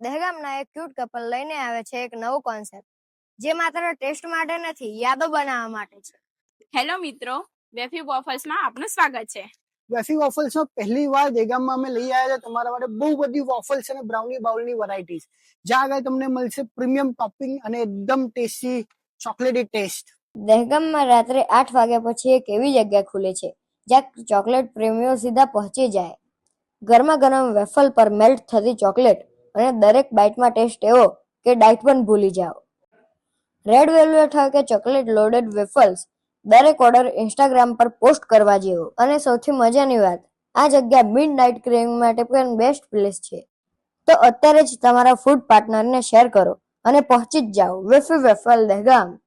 દહેગામના એક cute couple લઈને આવે છે એક નવો કોન્સેપ્ટ, જે માત્ર ટેસ્ટ માટે નથી, યાદો બનાવવા માટે છે. હેલો મિત્રો, વેફી વોફલ્સમાં આપનું સ્વાગત છે. વેફી વોફલ્સમાં પહેલી વાર દહેગામમાં અમે લઈ આવ્યા છે તમારા માટે બહુ બધી વોફલ્સ અને બ્રાઉની બાઉલની વેરાયટીઝ, જ્યાં આગળ તમને મળશે પ્રીમિયમ ટોપિંગ અને એકદમ ટેસ્ટી ચોકલેટી ટેસ્ટ. દહેગામમાં રાત્રે 8 વાગ્યા પછી એક એવી જગ્યા ખુલે છે જ્યાં ચોકલેટ પ્રેમીઓ સીધા પહોંચી જાય. ગરમા ગરમ વેફલ પર મેલ્ટ થતી ચોકલેટ અને દરેક બાઇટમાં ટેસ્ટ એવો કે ડાયટ પણ ભૂલી જાઓ. રેડ વેલ્વેટ હોય કે ચોકલેટ લોડેડ વેફલ્સ, દરેક ઓર્ડર ઇન્સ્ટાગ્રામ પર પોસ્ટ કરવા જેવો. અને સૌથી મજાની વાત, આ જગ્યા મિડ નાઇટ ક્રેવિંગ માટે પણ બેસ્ટ પ્લેસ છે. તો અત્યારે જ તમારા ફૂડ પાર્ટનરને શેર કરો અને પહોંચી જ જાઓ વેફી વેફલ દહેગામ.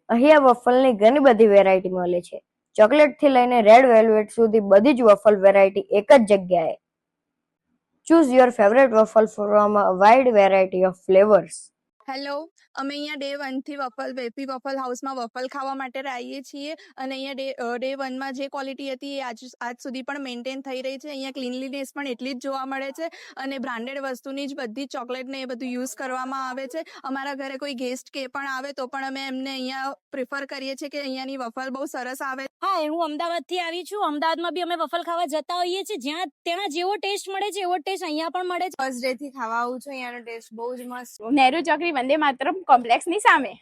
અહીંયા વફલની ઘણી બધી વેરાયટી મળે છે. ચોકલેટ થી લઈને રેડ વેલ્વેટ સુધી બધી જ વફલ વેરાયટી એક જ જગ્યાએ. Choose your favourite waffle from a wide variety of flavours. Hello, અમે અહીંયા ડે 1 થી વેફી વફલ હાઉસમાં વફલ ખાવા માટે આવીએ છીએ અને અહીંયા ડે 1 માં જે ક્વોલિટી હતી એ આજ સુધી પણ મેન્ટેન થઈ રહી છે. અહીંયા ક્લીનલીનેસ પણ એટલી જ જોવા મળે છે અને બ્રાન્ડેડ વસ્તુની જ બધી ચોકલેટ ને એ બધું યુઝ કરવામાં આવે છે. અમારા ઘરે કોઈ ગેસ્ટ કે પણ આવે તો પણ અમે એમને અહીંયા પ્રિફર કરીએ છીએ કે અહીંયાની વફલ બહુ સરસ આવે. હા, હું અમદાવાદથી આવી છું. અમદાવાદમાં બી અમે વફલ ખાવા જતા હોઈએ છીએ. જ્યાં ત્યાં જેવો ટેસ્ટ મળે છે એવો ટેસ્ટ અહીંયા પણ મળે છે. ફર્સ્ટ ડે થી ખાવા આવું છું, અહીંયાનો ટેસ્ટ બહુ જ મસ્ત. નહેરુ ચોકડી વંદે માતરમ કોમ્પ્લેક્સની સામે.